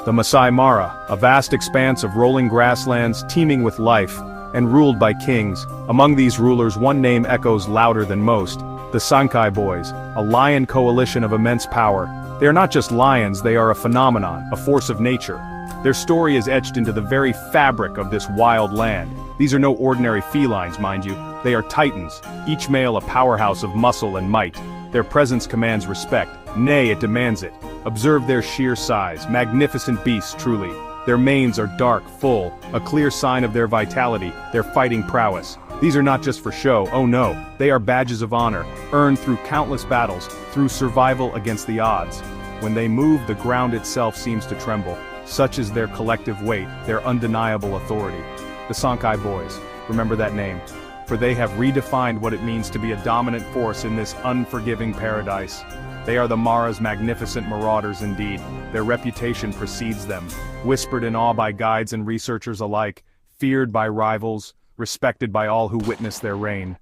the Masai Mara, a vast expanse of rolling grasslands teeming with life, and ruled by kings. Among these rulers one name echoes louder than most, the Sankai Boys, a lion coalition of immense power. They are not just lions, they are a phenomenon, a force of nature. Their story is etched into the very fabric of this wild land. These are no ordinary felines, mind you. They are titans, each male a powerhouse of muscle and might. Their presence commands respect, nay, it demands it. Observe their sheer size, magnificent beasts truly. Their manes are dark, full, a clear sign of their vitality, their fighting prowess. These are not just for show, oh no, they are badges of honor, earned through countless battles, through survival against the odds. When they move, the ground itself seems to tremble. Such is their collective weight, their undeniable authority. The Sankai Boys, remember that name, for they have redefined what it means to be a dominant force in this unforgiving paradise. They are the Mara's magnificent marauders indeed. Their reputation precedes them, whispered in awe by guides and researchers alike, feared by rivals, respected by all who witness their reign.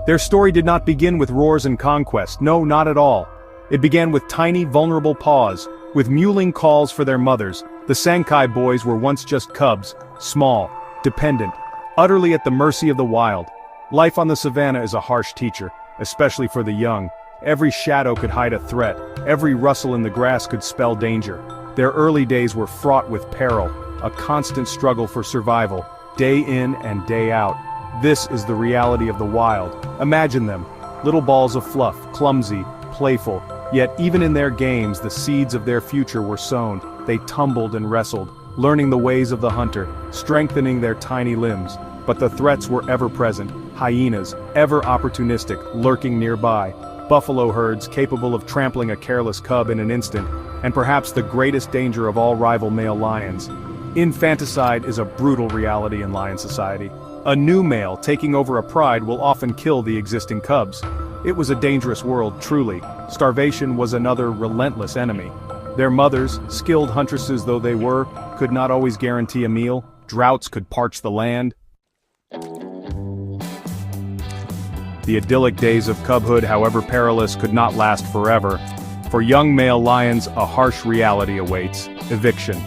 Their story did not begin with roars and conquest, no, not at all. It began with tiny, vulnerable paws, with mewling calls for their mothers. The Sankai Boys were once just cubs, small, dependent, utterly at the mercy of the wild. Life on the savannah is a harsh teacher, especially for the young. Every shadow could hide a threat, every rustle in the grass could spell danger. Their early days were fraught with peril, a constant struggle for survival, day in and day out. This is the reality of the wild. Imagine them, little balls of fluff, clumsy, playful, yet even in their games the seeds of their future were sown. They tumbled and wrestled, learning the ways of the hunter, strengthening their tiny limbs. But the threats were ever present, hyenas, ever opportunistic, lurking nearby, buffalo herds capable of trampling a careless cub in an instant, and perhaps the greatest danger of all rival male lions. Infanticide is a brutal reality in lion society. A new male taking over a pride will often kill the existing cubs. It was a dangerous world, truly. Starvation was another relentless enemy. Their mothers, skilled huntresses though they were, could not always guarantee a meal. Droughts could parch the land. The idyllic days of cubhood, however perilous, could not last forever. For young male lions, a harsh reality awaits: eviction.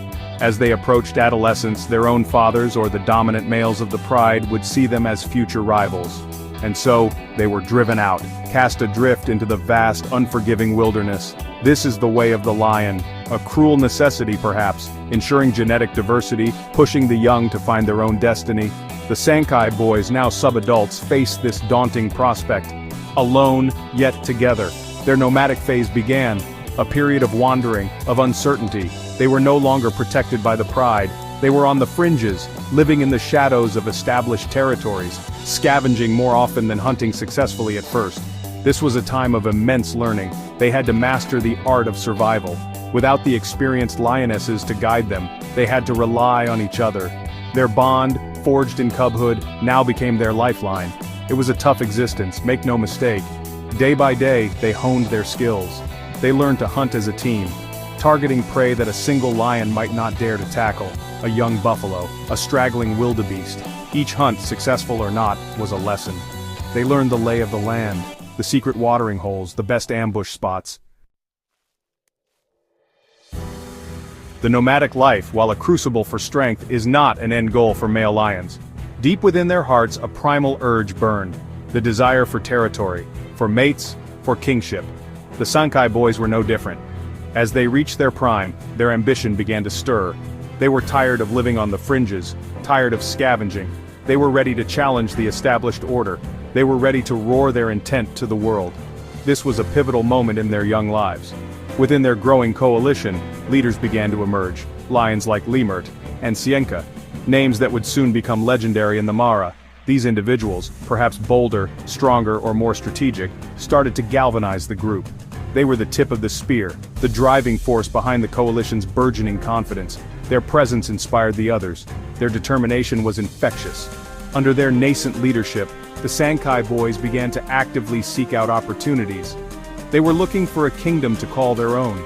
As they approached adolescence, their own fathers or the dominant males of the pride would see them as future rivals. And so, they were driven out, cast adrift into the vast, unforgiving wilderness. This is the way of the lion, a cruel necessity perhaps, ensuring genetic diversity, pushing the young to find their own destiny. The Sankai Boys, now sub-adults, faced this daunting prospect. Alone, yet together. Their nomadic phase began, a period of wandering, of uncertainty. They were no longer protected by the pride. They were on the fringes, living in the shadows of established territories, scavenging more often than hunting successfully at first. This was a time of immense learning. They had to master the art of survival. Without the experienced lionesses to guide them, they had to rely on each other. Their bond, forged in cubhood, now became their lifeline. It was a tough existence, make no mistake. Day by day, they honed their skills. They learned to hunt as a team, targeting prey that a single lion might not dare to tackle. A young buffalo, a straggling wildebeest. Each hunt, successful or not, was a lesson. They learned the lay of the land, the secret watering holes, the best ambush spots. The nomadic life, while a crucible for strength, is not an end goal for male lions. Deep within their hearts, a primal urge burned. The desire for territory, for mates, for kingship. The Sankai Boys were no different. As they reached their prime, their ambition began to stir. They were tired of living on the fringes, tired of scavenging. They were ready to challenge the established order. They were ready to roar their intent to the world. This was a pivotal moment in their young lives. Within their growing coalition, leaders began to emerge. Lions like Lemurt and Seenka, names that would soon become legendary in the Mara. These individuals, perhaps bolder, stronger, or more strategic, started to galvanize the group. They were the tip of the spear, the driving force behind the coalition's burgeoning confidence. Their presence inspired the others. Their determination was infectious. Under their nascent leadership, the Sankai Boys began to actively seek out opportunities. They were looking for a kingdom to call their own.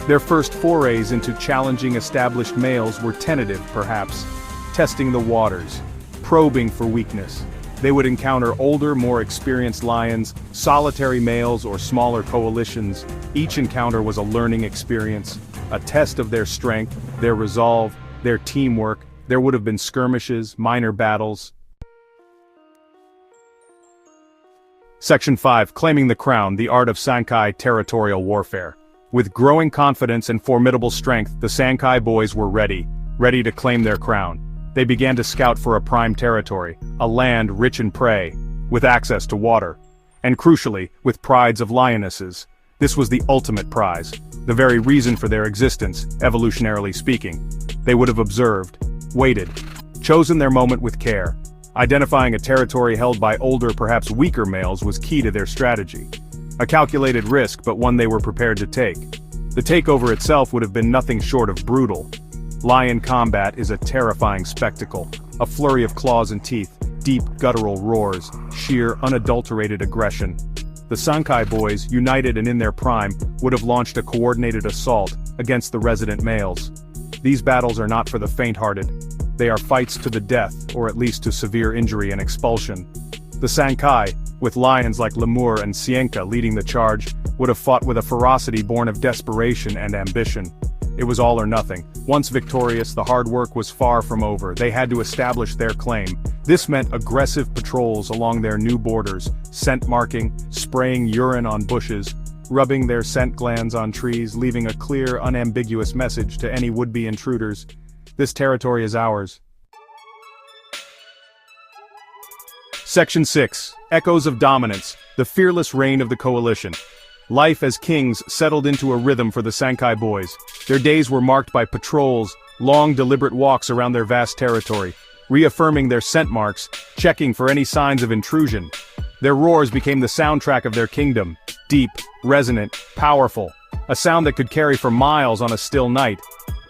Their first forays into challenging established males were tentative, perhaps, testing the waters, probing for weakness. They would encounter older, more experienced lions, solitary males or smaller coalitions. Each encounter was a learning experience, a test of their strength, their resolve, their teamwork. There would have been skirmishes, minor battles. Section 5. Claiming the Crown, the Art of Sankai Territorial Warfare. With growing confidence and formidable strength, the Sankai Boys were ready to claim their crown. They began to scout for a prime territory, a land rich in prey, with access to water, and crucially, with prides of lionesses. This was the ultimate prize, the very reason for their existence, evolutionarily speaking. They would have observed, waited, chosen their moment with care. Identifying a territory held by older, perhaps weaker males was key to their strategy. A calculated risk, but one they were prepared to take. The takeover itself would have been nothing short of brutal. Lion combat is a terrifying spectacle, a flurry of claws and teeth, deep guttural roars, sheer unadulterated aggression. The Sankai Boys, united and in their prime, would have launched a coordinated assault against the resident males. These battles are not for the faint-hearted. They are fights to the death, or at least to severe injury and expulsion. The Sankai, with lions like Lemurt and Seenka leading the charge, would have fought with a ferocity born of desperation and ambition. It was all or nothing. Once victorious, the hard work was far from over. They had to establish their claim. This meant aggressive patrols along their new borders, scent marking, spraying urine on bushes, rubbing their scent glands on trees, leaving a clear, unambiguous message to any would-be intruders. This territory is ours. Section 6. Echoes of Dominance, the fearless reign of the coalition. Life as kings settled into a rhythm for the Sankai Boys. Their days were marked by patrols, long deliberate walks around their vast territory, reaffirming their scent marks, checking for any signs of intrusion. Their roars became the soundtrack of their kingdom, deep, resonant, powerful, a sound that could carry for miles on a still night.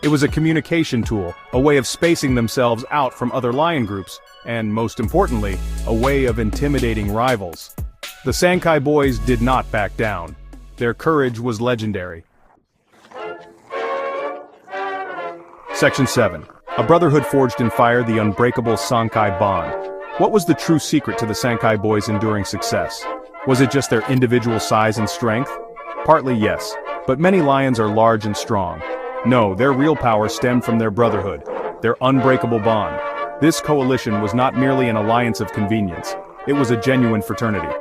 It was a communication tool, a way of spacing themselves out from other lion groups, and most importantly, a way of intimidating rivals. The Sankai Boys did not back down. Their courage was legendary. Section 7. A brotherhood forged in fire, the unbreakable Sankai bond. What was the true secret to the Sankai Boys' enduring success? Was it just their individual size and strength? Partly yes, but many lions are large and strong. No, their real power stemmed from their brotherhood, their unbreakable bond. This coalition was not merely an alliance of convenience. It was a genuine fraternity,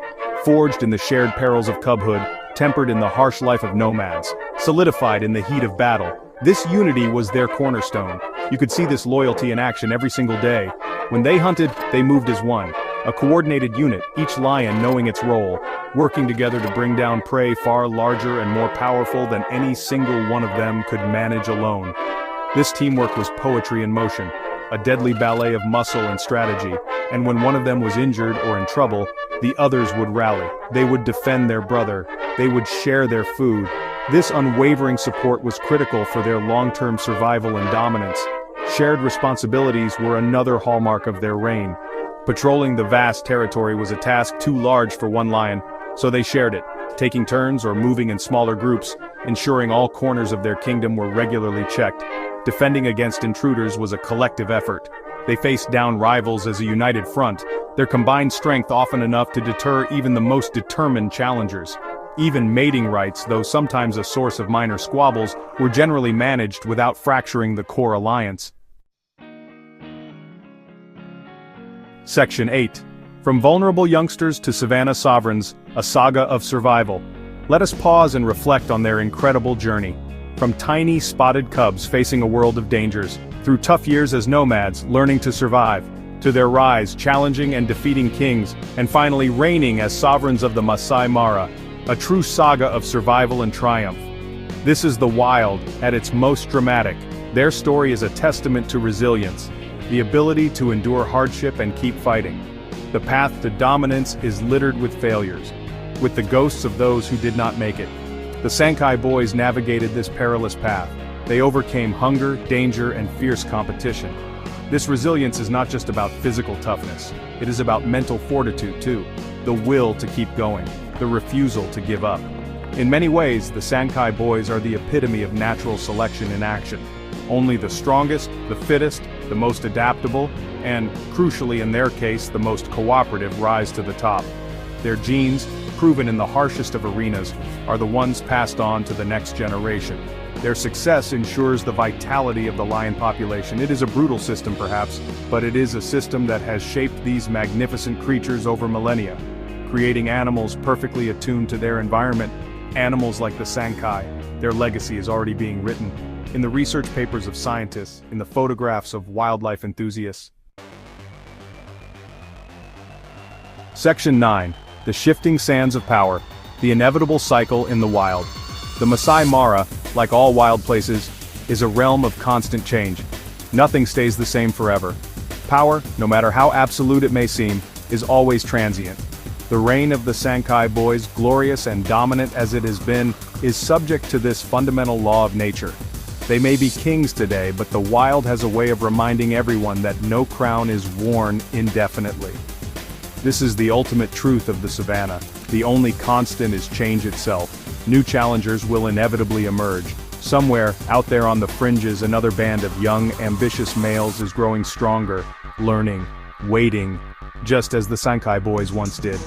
forged in the shared perils of cubhood, tempered in the harsh life of nomads, solidified in the heat of battle. This unity was their cornerstone. You could see this loyalty in action every single day. When they hunted, they moved as one, a coordinated unit, each lion knowing its role, working together to bring down prey far larger and more powerful than any single one of them could manage alone. This teamwork was poetry in motion, a deadly ballet of muscle and strategy, and when one of them was injured or in trouble, the others would rally. They would defend their brother. They would share their food. This unwavering support was critical for their long-term survival and dominance. Shared responsibilities were another hallmark of their reign. Patrolling the vast territory was a task too large for one lion, so they shared it, taking turns or moving in smaller groups, ensuring all corners of their kingdom were regularly checked. Defending against intruders was a collective effort. They faced down rivals as a united front, their combined strength often enough to deter even the most determined challengers. Even mating rights, though sometimes a source of minor squabbles, were generally managed without fracturing the core alliance. Section 8. From vulnerable youngsters to savannah sovereigns, a saga of survival. Let us pause and reflect on their incredible journey. From tiny, spotted cubs facing a world of dangers, through tough years as nomads, learning to survive, to their rise, challenging and defeating kings, and finally reigning as sovereigns of the Masai Mara, a true saga of survival and triumph. This is the wild, at its most dramatic. Their story is a testament to resilience, the ability to endure hardship and keep fighting. The path to dominance is littered with failures, with the ghosts of those who did not make it. The Sankai Boys navigated this perilous path. They overcame hunger, danger, and fierce competition. This resilience is not just about physical toughness. It is about mental fortitude too, the will to keep going, the refusal to give up. In many ways, the Sankai Boys are the epitome of natural selection in action. Only the strongest, the fittest, the most adaptable, and, crucially in their case, the most cooperative rise to the top. Their genes, proven in the harshest of arenas, are the ones passed on to the next generation. Their success ensures the vitality of the lion population. It is a brutal system perhaps, but it is a system that has shaped these magnificent creatures over millennia, creating animals perfectly attuned to their environment. Animals like the Sankai, their legacy is already being written in the research papers of scientists, in the photographs of wildlife enthusiasts. Section 9. The shifting sands of power, the inevitable cycle in the wild. The Masai Mara, like all wild places, is a realm of constant change. Nothing stays the same forever. Power, no matter how absolute it may seem, is always transient. The reign of the Sankai Boys, glorious and dominant as it has been, is subject to this fundamental law of nature. They may be kings today, but the wild has a way of reminding everyone that no crown is worn indefinitely. This is the ultimate truth of the savannah. The only constant is change itself. New challengers will inevitably emerge. Somewhere, out there on the fringes, another band of young, ambitious males is growing stronger, learning, waiting, just as the Sankai Boys once did.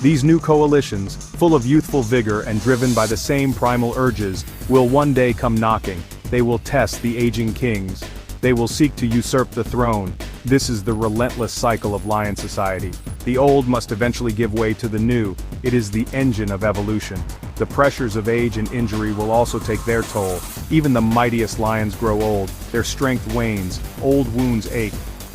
These new coalitions, full of youthful vigor and driven by the same primal urges, will one day come knocking. They will test the aging kings. They will seek to usurp the throne. This is the relentless cycle of lion society. The old must eventually give way to the new. It is the engine of evolution. The pressures of age and injury will also take their toll. Even the mightiest lions grow old. Their strength wanes. Old wounds ache.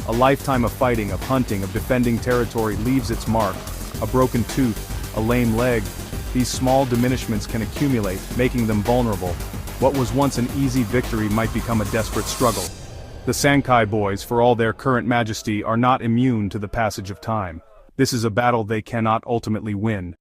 A lifetime of fighting, of hunting, of defending territory leaves its mark. A broken tooth, a lame leg. These small diminishments can accumulate, making them vulnerable. What was once an easy victory might become a desperate struggle. The Sankai Boys, for all their current majesty, are not immune to the passage of time. This is a battle they cannot ultimately win.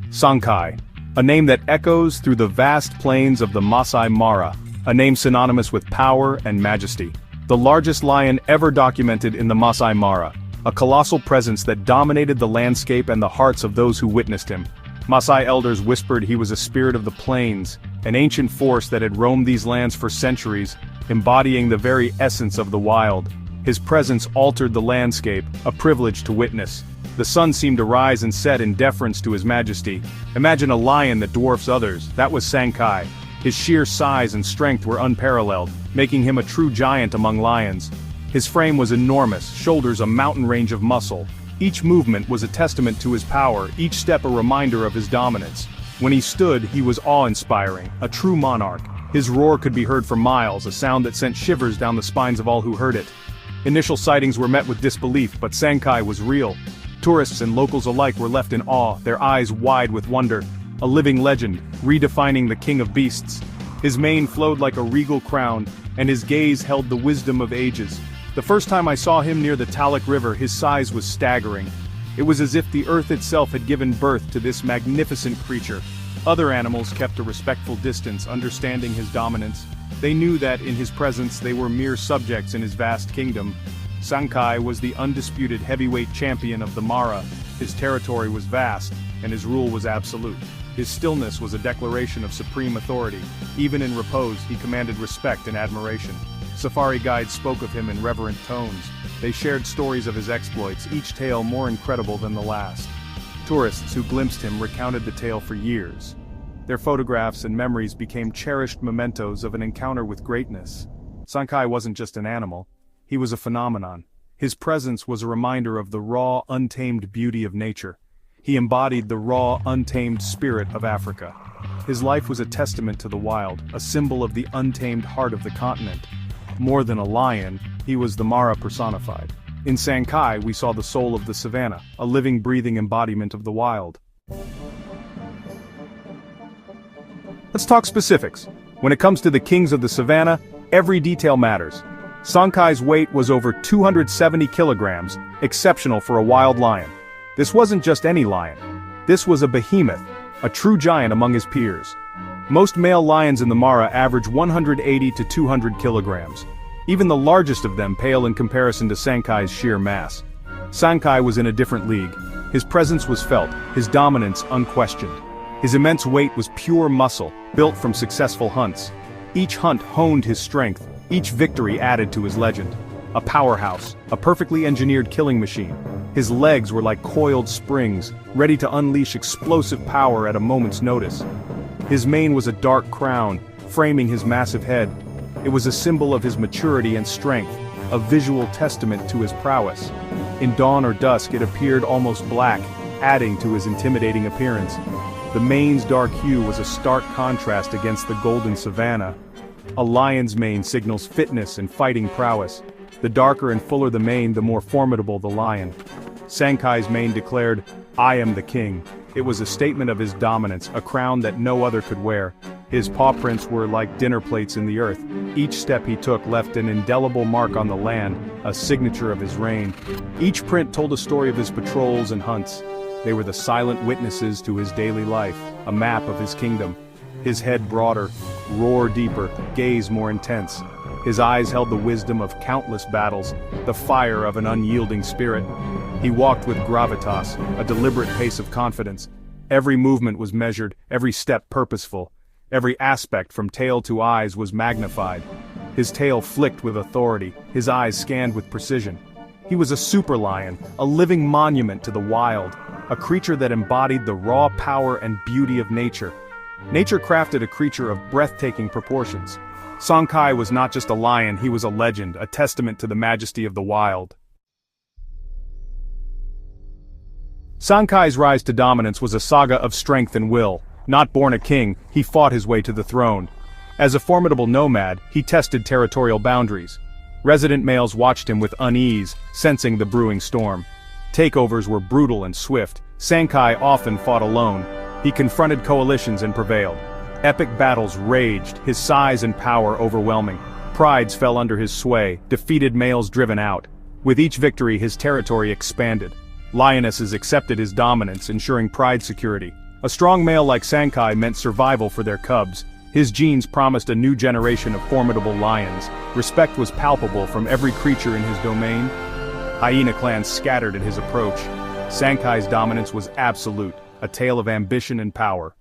Sankai, a name that echoes through the vast plains of the Masai Mara, a name synonymous with power and majesty. The largest lion ever documented in the Masai Mara, a colossal presence that dominated the landscape and the hearts of those who witnessed him. Masai elders whispered he was a spirit of the plains, an ancient force that had roamed these lands for centuries, embodying the very essence of the wild. His presence altered the landscape, a privilege to witness. The sun seemed to rise and set in deference to his majesty. Imagine a lion that dwarfs others. That was Sankai. His sheer size and strength were unparalleled, making him a true giant among lions. His frame was enormous, shoulders a mountain range of muscle. Each movement was a testament to his power, each step a reminder of his dominance. When he stood, he was awe-inspiring, a true monarch. His roar could be heard for miles, a sound that sent shivers down the spines of all who heard it. Initial sightings were met with disbelief, but Sankai was real. Tourists and locals alike were left in awe, their eyes wide with wonder. A living legend, redefining the king of beasts. His mane flowed like a regal crown, and his gaze held the wisdom of ages. The first time I saw him near the Talek River, his size was staggering. It was as if the earth itself had given birth to this magnificent creature. Other animals kept a respectful distance, understanding his dominance. They knew that in his presence they were mere subjects in his vast kingdom. Sankai was the undisputed heavyweight champion of the Mara. His territory was vast, and his rule was absolute. His stillness was a declaration of supreme authority. Even in repose, he commanded respect and admiration. Safari guides spoke of him in reverent tones. They shared stories of his exploits, each tale more incredible than the last. Tourists who glimpsed him recounted the tale for years. Their photographs and memories became cherished mementos of an encounter with greatness. Sankai wasn't just an animal. He was a phenomenon. His presence was a reminder of the raw, untamed beauty of nature. He embodied the raw, untamed spirit of Africa. His life was a testament to the wild, a symbol of the untamed heart of the continent. More than a lion, he was the Mara personified. In Sankai, we saw the soul of the savannah, a living, breathing embodiment of the wild. Let's talk specifics. When it comes to the kings of the savannah, every detail matters. Sankai's weight was over 270 kilograms, exceptional for a wild lion. This wasn't just any lion. This was a behemoth, a true giant among his peers. Most male lions in the Mara average 180 to 200 kilograms. Even the largest of them pale in comparison to Sankai's sheer mass. Sankai was in a different league. His presence was felt, his dominance unquestioned. His immense weight was pure muscle, built from successful hunts. Each hunt honed his strength, each victory added to his legend. A powerhouse, a perfectly engineered killing machine. His legs were like coiled springs, ready to unleash explosive power at a moment's notice. His mane was a dark crown, framing his massive head. It was a symbol of his maturity and strength, a visual testament to his prowess. In dawn or dusk it appeared almost black, adding to his intimidating appearance. The mane's dark hue was a stark contrast against the golden savanna. A lion's mane signals fitness and fighting prowess. The darker and fuller the mane, the more formidable the lion. Sankai's mane declared, "I am the king." It was a statement of his dominance, a crown that no other could wear. His paw prints were like dinner plates in the earth. Each step he took left an indelible mark on the land, a signature of his reign. Each print told a story of his patrols and hunts. They were the silent witnesses to his daily life, a map of his kingdom. His head broader, roar deeper, gaze more intense. His eyes held the wisdom of countless battles, the fire of an unyielding spirit. He walked with gravitas, a deliberate pace of confidence. Every movement was measured, every step purposeful. Every aspect from tail to eyes was magnified. His tail flicked with authority, his eyes scanned with precision. He was a super lion, a living monument to the wild, a creature that embodied the raw power and beauty of nature. Nature crafted a creature of breathtaking proportions. Sankai was not just a lion, he was a legend, a testament to the majesty of the wild. Sankai's rise to dominance was a saga of strength and will. Not born a king, he fought his way to the throne. As a formidable nomad, he tested territorial boundaries. Resident males watched him with unease, sensing the brewing storm. Takeovers were brutal and swift. Sankai often fought alone. He confronted coalitions and prevailed. Epic battles raged, his size and power overwhelming. Prides fell under his sway, defeated males driven out. With each victory his territory expanded. Lionesses accepted his dominance, ensuring pride security. A strong male like Sankai meant survival for their cubs. His genes promised a new generation of formidable lions. Respect was palpable from every creature in his domain. Hyena clans scattered at his approach. Sankai's dominance was absolute, a tale of ambition and power.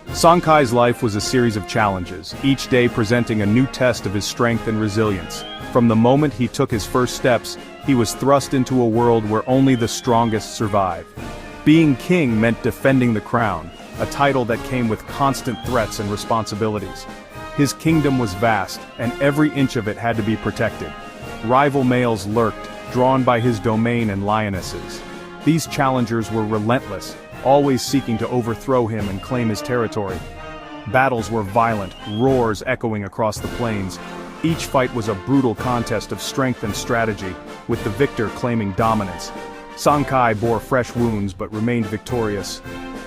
Sankai's life was a series of challenges, each day presenting a new test of his strength and resilience. From the moment he took his first steps, he was thrust into a world where only the strongest survive. Being king meant defending the crown, a title that came with constant threats and responsibilities. His kingdom was vast, and every inch of it had to be protected. Rival males lurked, drawn by his domain and lionesses. These challengers were relentless, always seeking to overthrow him and claim his territory. Battles were violent, roars echoing across the plains. Each fight was a brutal contest of strength and strategy, with the victor claiming dominance. Sankai bore fresh wounds but remained victorious.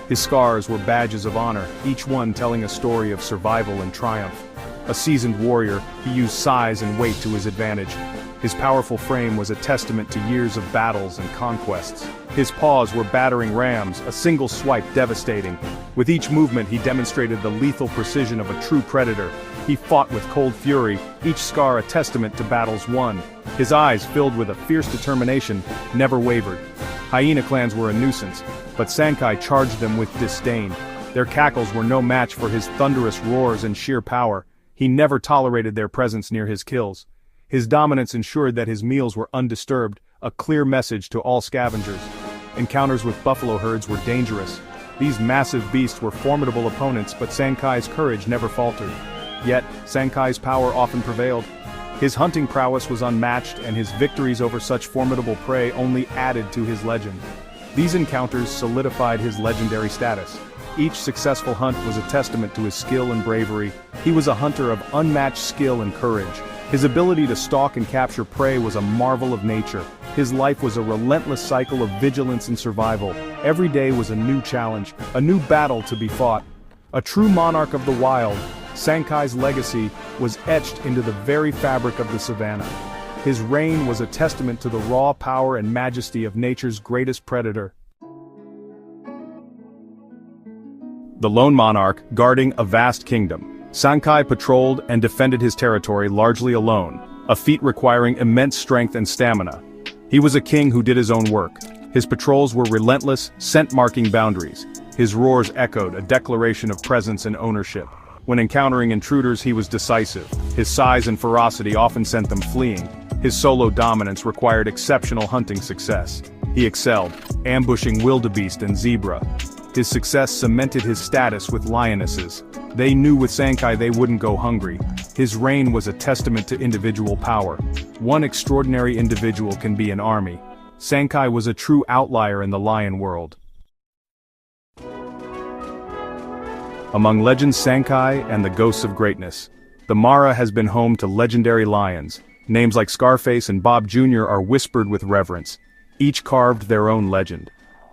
His scars were badges of honor, each one telling a story of survival and triumph. A seasoned warrior, he used size and weight to his advantage. His powerful frame was a testament to years of battles and conquests. His paws were battering rams, a single swipe devastating. With each movement he demonstrated the lethal precision of a true predator. He fought with cold fury, each scar a testament to battles won. His eyes, filled with a fierce determination, never wavered. Hyena clans were a nuisance, but Sankai charged them with disdain. Their cackles were no match for his thunderous roars and sheer power. He never tolerated their presence near his kills. His dominance ensured that his meals were undisturbed, a clear message to all scavengers. Encounters with buffalo herds were dangerous. These massive beasts were formidable opponents, but Sankai's courage never faltered. Yet, Sankai's power often prevailed. His hunting prowess was unmatched, and his victories over such formidable prey only added to his legend. These encounters solidified his legendary status. Each successful hunt was a testament to his skill and bravery. He was a hunter of unmatched skill and courage. His ability to stalk and capture prey was a marvel of nature. His life was a relentless cycle of vigilance and survival. Every day was a new challenge, a new battle to be fought. A true monarch of the wild, Sankai's legacy was etched into the very fabric of the savannah. His reign was a testament to the raw power and majesty of nature's greatest predator. The lone monarch, guarding a vast kingdom, Sankai patrolled and defended his territory largely alone, a feat requiring immense strength and stamina. He was a king who did his own work, His patrols were relentless, scent-marking boundaries. His roars echoed, a declaration of presence and ownership. When encountering intruders, he was decisive. His size and ferocity often sent them fleeing. His solo dominance required exceptional hunting success. He excelled, ambushing wildebeest and zebra. His success cemented his status with lionesses. They knew with Sankai they wouldn't go hungry. His reign was a testament to individual power. One extraordinary individual can be an army. Sankai was a true outlier in the lion world. Among legends Sankai and the ghosts of greatness, the Mara has been home to legendary lions. Names like Scarface and Bob Jr. are whispered with reverence. Each carved their own legend.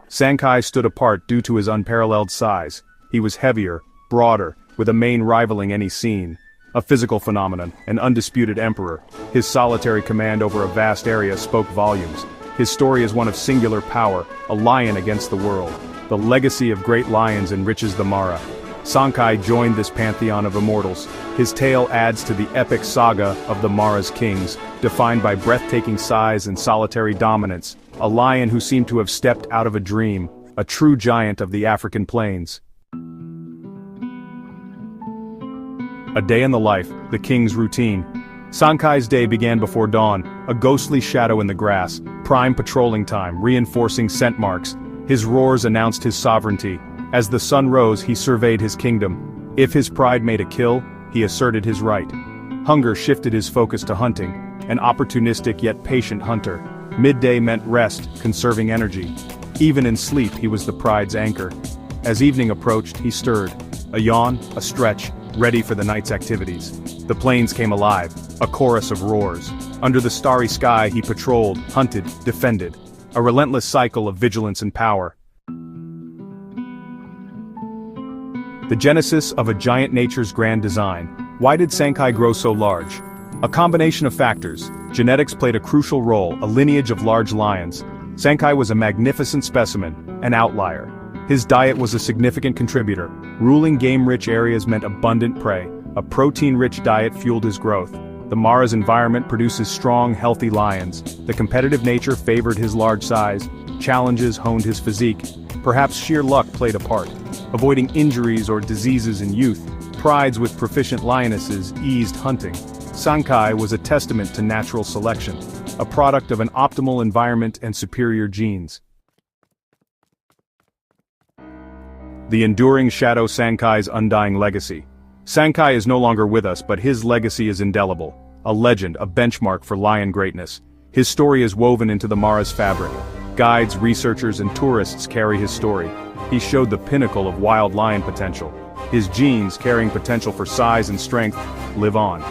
Sankai stood apart due to his unparalleled size. He was heavier, broader, with a mane rivaling any scene. A physical phenomenon, an undisputed emperor. His solitary command over a vast area spoke volumes. His story is one of singular power, a lion against the world. The legacy of great lions enriches the Mara. Sankai joined this pantheon of immortals. His tale adds to the epic saga of the Mara's kings, defined by breathtaking size and solitary dominance. A lion who seemed to have stepped out of a dream, a true giant of the African plains. A day in the life, the king's routine. Sankai's day began before dawn, a ghostly shadow in the grass, prime patrolling time, reinforcing scent marks. His roars announced his sovereignty. As the sun rose, he surveyed his kingdom. If his pride made a kill, he asserted his right. Hunger shifted his focus to hunting, an opportunistic yet patient hunter. Midday meant rest, conserving energy. Even in sleep, he was the pride's anchor. As evening approached, he stirred. A yawn, a stretch, ready for the night's activities. The plains came alive, a chorus of roars. Under the starry sky, he patrolled, hunted, defended. A relentless cycle of vigilance and power. The genesis of a giant nature's grand design. Why did Sankai grow so large? A combination of factors. Genetics played a crucial role, a lineage of large lions. Sankai was a magnificent specimen, an outlier. His diet was a significant contributor. Ruling game-rich areas meant abundant prey. A protein-rich diet fueled his growth. The Mara's environment produces strong, healthy lions. The competitive nature favored his large size. Challenges honed his physique. Perhaps sheer luck played a part. Avoiding injuries or diseases in youth, prides with proficient lionesses eased hunting. Sankai was a testament to natural selection, a product of an optimal environment and superior genes. The enduring shadow Sankai's undying legacy. Sankai is no longer with us, but his legacy is indelible. A legend, a benchmark for lion greatness. His story is woven into the Mara's fabric. Guides, researchers, and tourists carry his story. He showed the pinnacle of wild lion potential. His genes, carrying potential for size and strength, live on.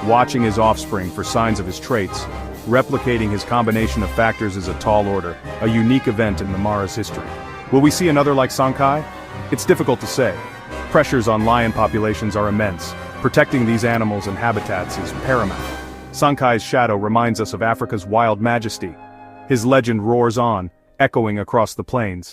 Watching his offspring for signs of his traits, replicating his combination of factors is a tall order, a unique event in the Mara's history. Will we see another like Sankai? It's difficult to say. Pressures on lion populations are immense. Protecting these animals and habitats is paramount. Sankai's shadow reminds us of Africa's wild majesty. His legend roars on, echoing across the plains.